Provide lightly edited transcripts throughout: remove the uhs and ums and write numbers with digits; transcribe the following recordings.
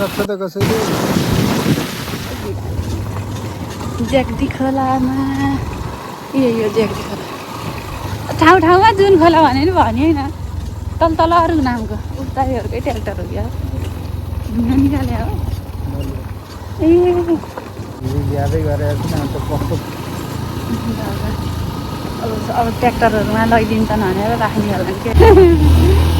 सक्छ त कसैले ज्याक्दी खोलामा यो ज्याक्दी खोला ठाउँ ठाउँमा जुन खोला भने नि भने होइन तल तल अरू नामको उताहरूकै ट्र्याक्टर हो क्या ढुङ्गा निकाले हो ए यादै गरेको छु अन्त कस्तो अब ट्र्याक्टरहरूमा लैदिन्छन् भनेर राख्ने होला नि के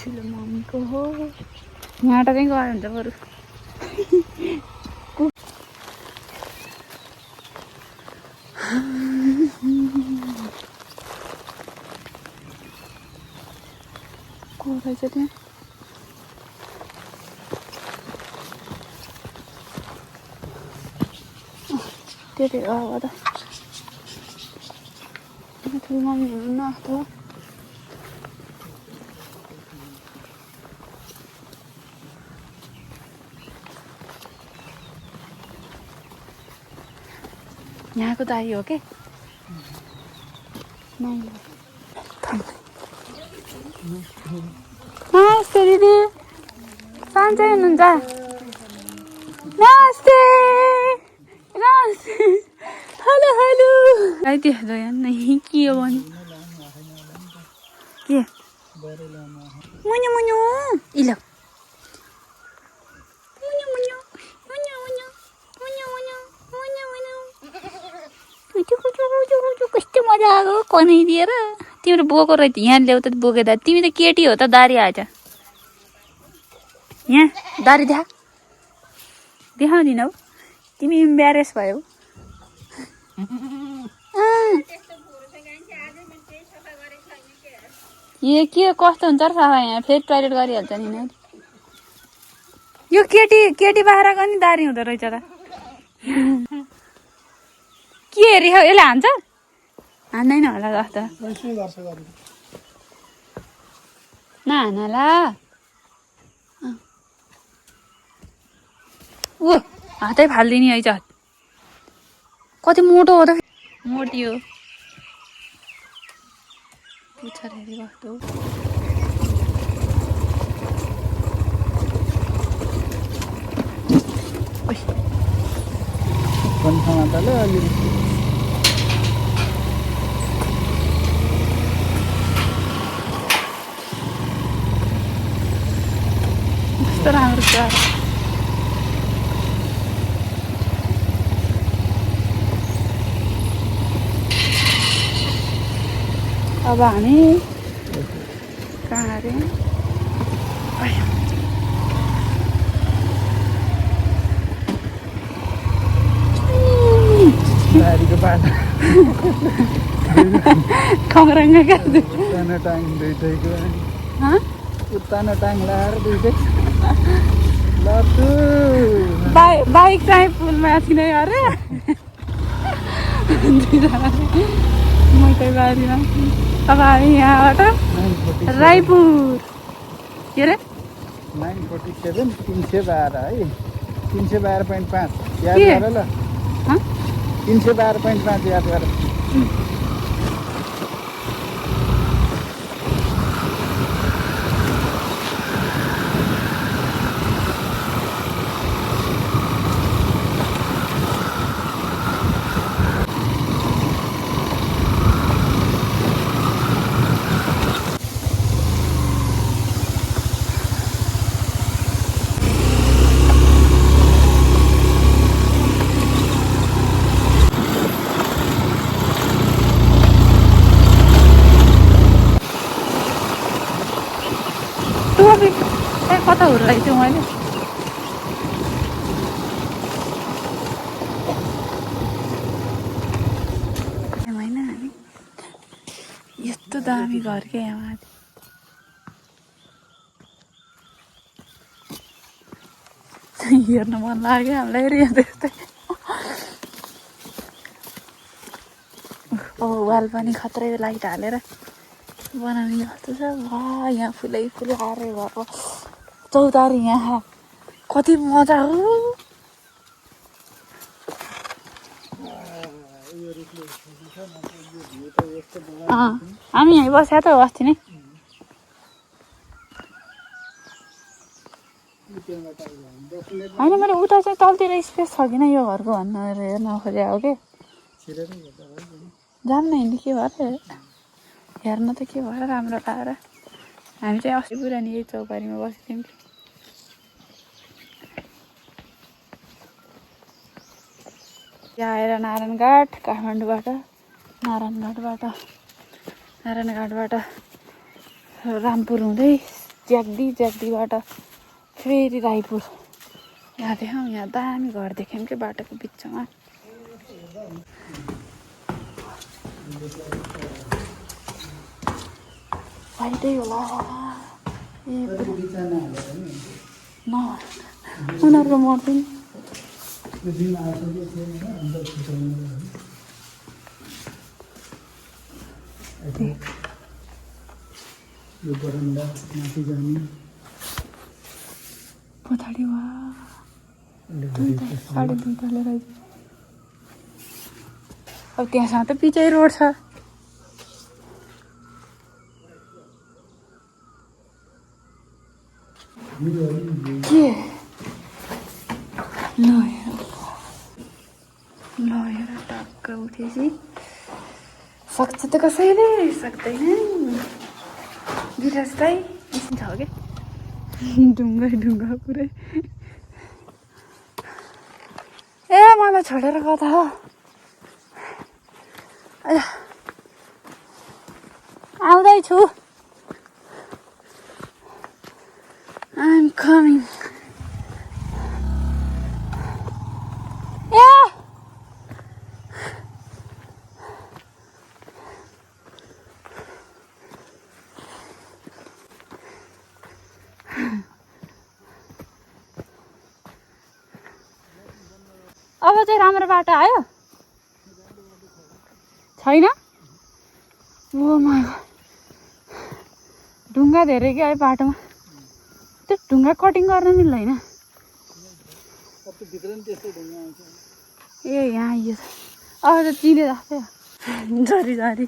ठुलो मम्मीको हो यहाँबाट चाहिँ गयो हुन्छ बरु को रहेछ त्यहाँ त्यही हो त ठुलो मम्मी हुनुहुन्न त यहाँको दाई हो के नमस्ते दिदी सन्चै हुनुहुन्छ नमस्ते नमस्ते हेलो हेलो गाई देख्दो यहाँ नै के हो भने के मुन्यु मुन्यु इलो कस्तो मजा आएको कनाइदिएर तिम्रो बोको रहेछ यहाँ ल्याउ त बोके दारी तिमी त केटी हो त दारी आएछ यहाँ दारी देखाउँदिन हौ तिमी इम्ब्यारेस भयो यो के कस्तो हुन्छ र सफा यहाँ फेरि टोइलेट गरिहाल्छ नि यो केटी बाख्राको नि दारी हुँदो रहेछ त के हेरे यसले हान्छ हान्दैन होला जस्तो नहानला ऊ हातै फालिदिने है कति मोटो हो त मोटी हो पुच्छर हेरी कस्तो कस्तो राम्रो छ अब हामी कहाँ अरे खङ्ग्राङ उत्तानो टाङ लाएर दुइटै बाइक चाहिँ पुलमा थिएन अरे मैकै बारीमा अब हामी यहाँबाट रायपुर के अरे 947 312 है 312.5 याद गर ल 312.5 याद गर कता हुर्काएको थियो मैले होइन हामी यस्तो दामी घर के यहाँ हेर्न मन लाग्यो हामीलाई हेर्दै यस्तै वाल पनि खत्रै लाइट हालेर बनाउने जस्तो छ वाह यहाँ फुलै फुल आएर घरको चौतारी यहाँ कति मजा हो हामी यहीँ बस्या त अस्ति नै होइन मैले उता चाहिँ तलतिर स्पेस छ किन यो घरको भनेर हेर्न खोजेको हो कि जान्न हिँड्ने के भयो हेर्न त के भयो राम्रो लागेर हामी चाहिँ अस्ति पुरानी यही चौपारीमा बसेको थियौँ यहाँ आएर नारायणघाट काठमाडौँबाट नारायणघाटबाट रामपुर हुँदै ज्याग्दीबाट फेरि रायपुर यहाँ देख्यौँ यहाँ दामी घर देख्यौँ कि बाटोको बिचमा फाइदै होला उनीहरूको मर्दैन यो बरन्डा माथि जाने पछाडि वा 2:30 लिएर अब त्यहाँसम्म त पिचै रोड छ के ल हेर टक्क उठेपछि सक्छ त कसैले सक्दैन विराज दाइ एकछिन छ क्या ढुङ्गा पुरै ए मलाई छोडेर कता हो आउँदैछु I'm coming. Yeah. अब चाहिँ राम्रो बाटो आयो छैन ओ माय गॉड ढुङ्गा धेरै के आयो बाटोमा त्यो ढुङ्गा कटिङ गर्न मिल्दैन ए यहाँ आइयो अब त चिने जस्तै झरी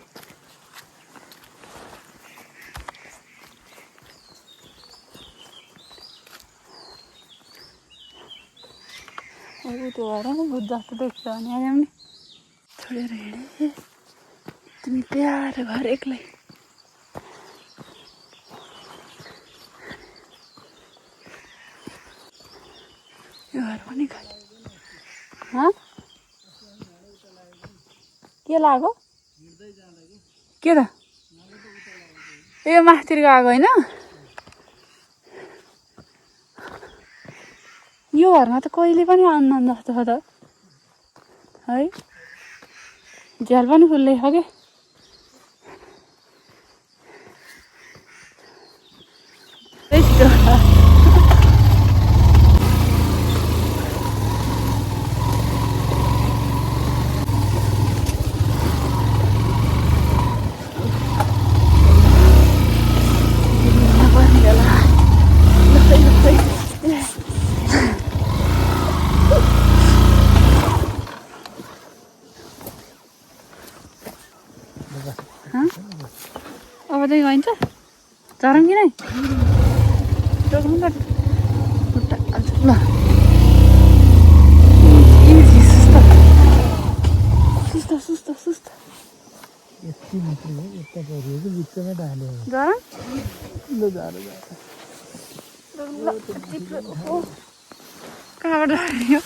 त्यो भएर नि बुद्ध जस्तो देख्छ भने आयो नि छोडेर हिँडे तिमी प्यारो घर एक्लै यो घर पनि खाली के लाग्यो के त ए माथितिर गएको होइन यो घरमा त कहिले पनि आउनु जस्तो छ त है झ्याल पनि खुल्लै छ क्या अब चाहिँ गइन्छ झरम कि नै ल सुस्त यति मात्रै हो यता परियो कि बिचमै ढाल्यो झरम ल जाडो कहाँबाट झऱ्यो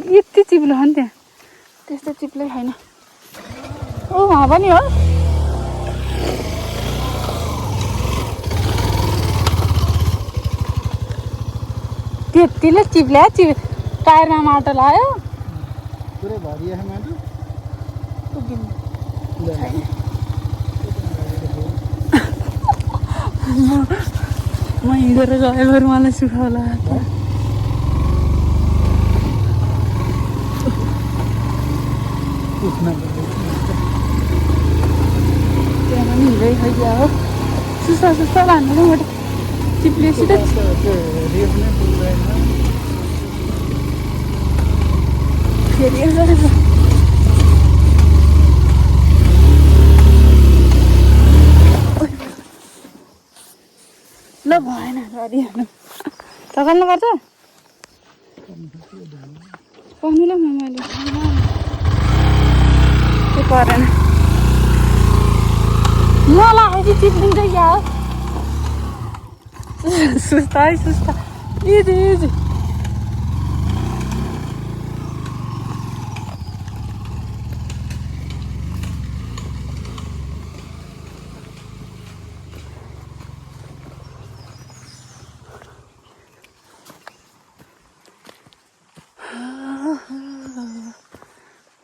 यति चिप्लो हो नि त्यहाँ त्यस्तो चिप्लै छैन ओ वहाँ पनि हो त्यतिले चिप्ल्या टायरमा माटो लायो पुरै भरियो माटो म हिँडेर गयो बरु मलाई सुखाउला त्यहाँ पनि हिँडै खाइदिया हो सुस्ता लानु चिप्लेसित रेफ नै ल भएन गरिहाल्नु चकाल्नुपर्छ पढ्नुलाई मैले के परेन मलाई अहिले चिप्लिन्छ क्या सुस्ता है सुस्ता इजी इजी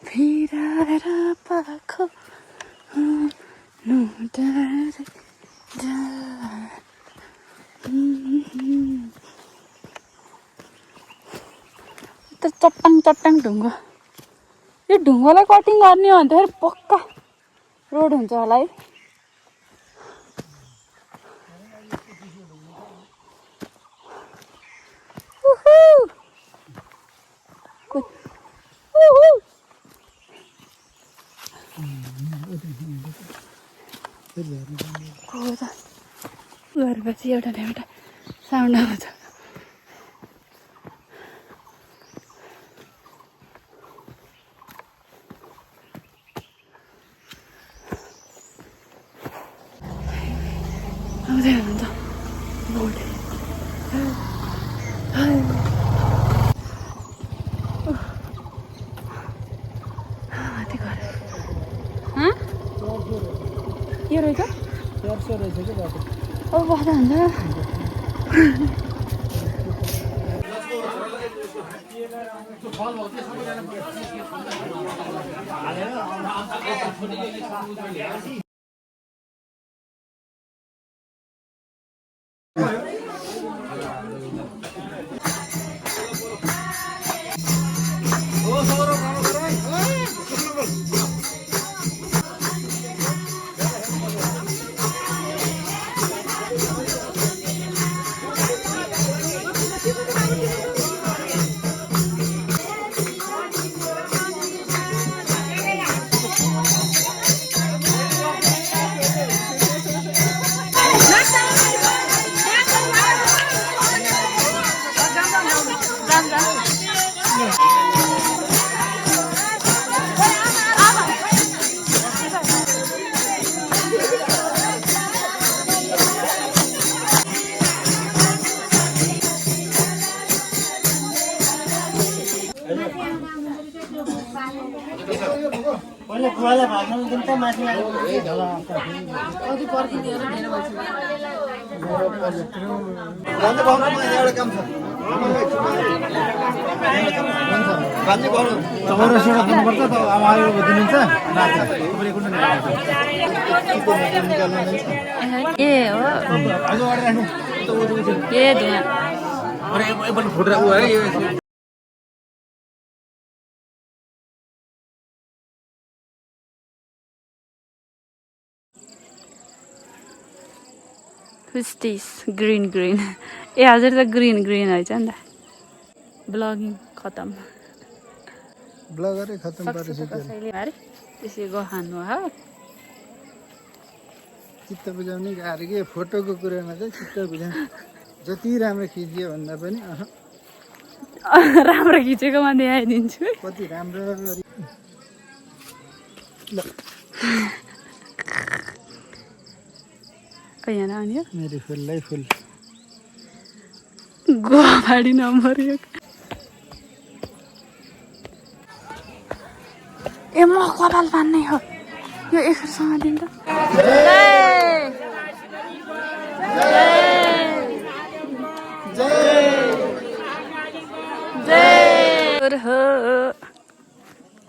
फिराएर पाखो चट्टाङ चट्टाङ ढुङ्गा यो ढुङ्गालाई कटिङ गर्ने हो भने त पक्का रोड हुन्छ होला है गरेपछि एउटा न एउटा साउन्ड आउँछ आउँदै हुन्छ के रहेछ अब बस्दा हुन्छ कुवालाई भाग्नु दिन्छ माथि This green green. ए हजुर त ग्रीन ग्रीन रहेछ नि त ब्लगिङ खतम ब्लगरै खतम पारेछ अरे त्यसैको खानु हो चित्त बुझाउने गाह्रो के फोटोको कुरामा चाहिँ चित्त बुझाउने जति राम्रो खिचियो भन्दा पनि राम्रो खिचेकोमा देखाइदिन्छु कति राम्रो यहाँ आउने मेरो फुललाई फुल गोवाडी नम्बर 1 ए म कपाल बान्ने हो यो एकसँग दिन त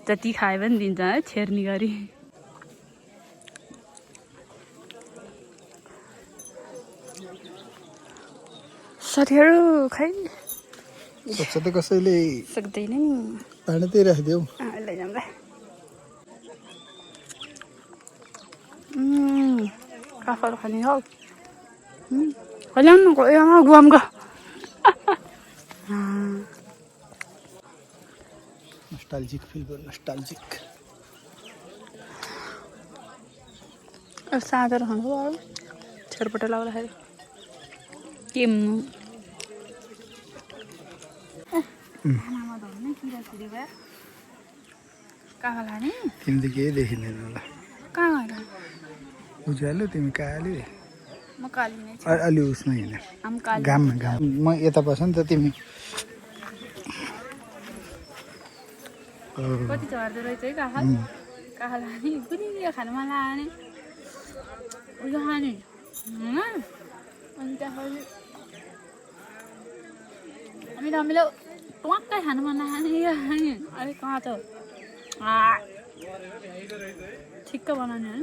जति खायो भने दिन्छ है छेर्नी गरी साथीहरू खै सक्छ त कसैले सक्दैन नि भाँडातिर राखिदेऊ लैजाउँला काफल खाने हौ ल्याउनु गुवामको नस्टाल्जिक फिल गर्नु नस्टाल्जिक साँधो रहनु अब छेरपट्टि लाउँदाखेरि के खानामा धर्ने किराकिरी भयो कहाँ लाने तिमी त केही देखिँदैन होला कहाँ गएर उज्यालो तिमी काली म काली नै छु अलि उसमा हिँड आम काली घाममा घाम म यता बस नि त तिमी कति झर्दो रहेछ है कहाँ लाने कुनै खानामा लाने उयो खाने अनि त्यहाँखेरि हामीले टक्कै खानुमा नखाने अलिक कहाँ छ ठिक्क बनाउने है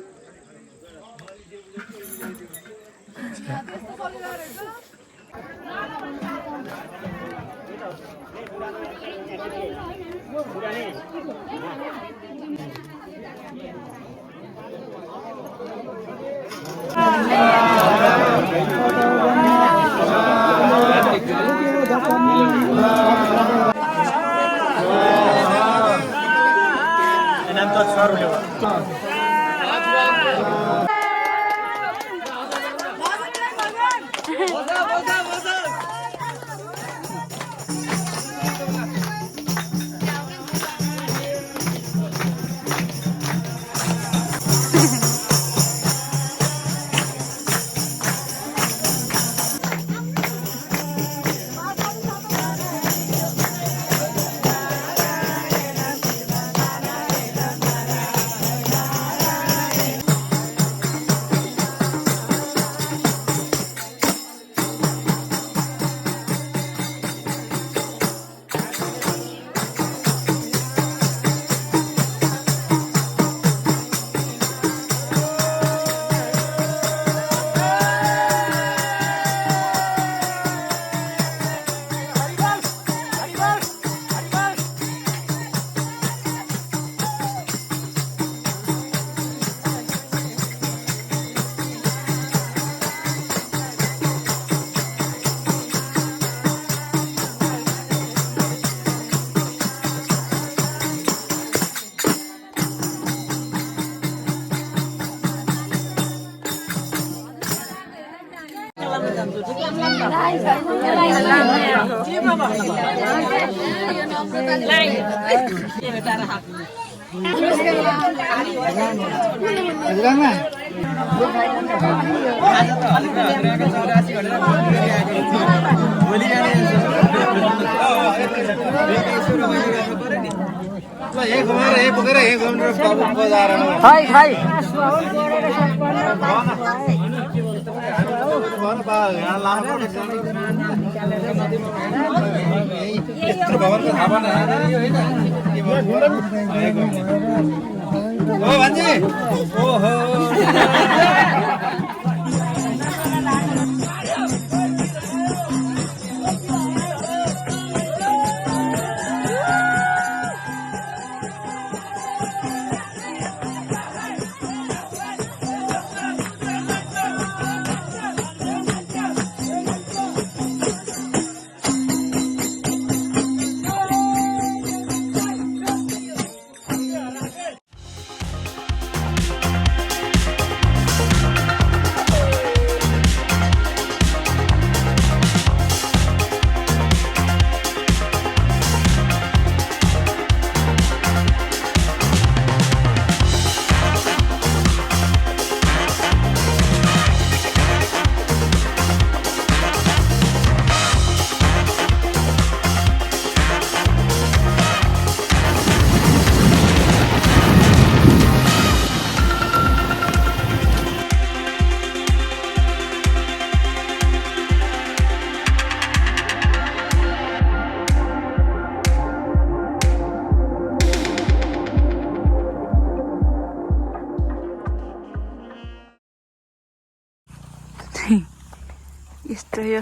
यस्तो यो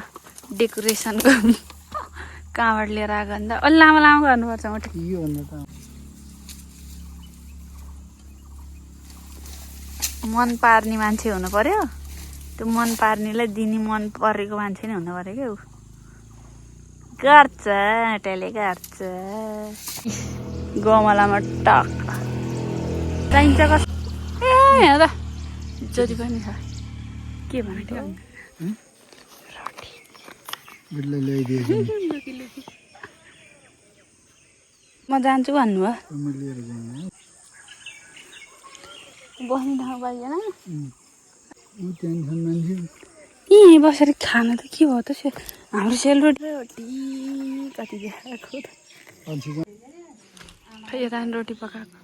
डेकोरेसनको कहाँबाट लिएर आएको अन्त अलि लामो लामो गर्नुपर्छ म मन पार्ने मान्छे हुनु पर्यो त्यो मन पार्नेलाई दिने मन परेको मान्छे नै हुनु पर्यो क्या ऊ गर्छ त्यसले गर्छ गमलामा टक चाहिन्छ कस ए यहाँ त जति पनि छ के भनेको बिल्ले ल्याइदिएछ म जान्छु भन्नु भयो म लिएर जाने बस्ने ठाउँ पाइएन ऊ टेन्सन मान्छे यहीँ बसेर खाना त के भयो त हाम्रो सेलरोटी कति देखाएको यता रोटी पकाएको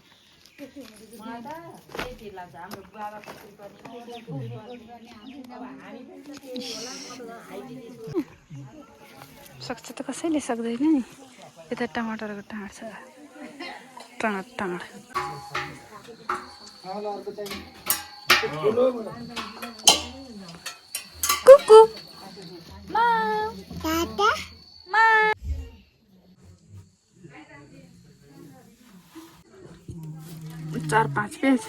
सक्छ त कसैले सक्दैन नि यता टमाटरको टाँड छ टाँड टाँड कुकु चार 5 पेज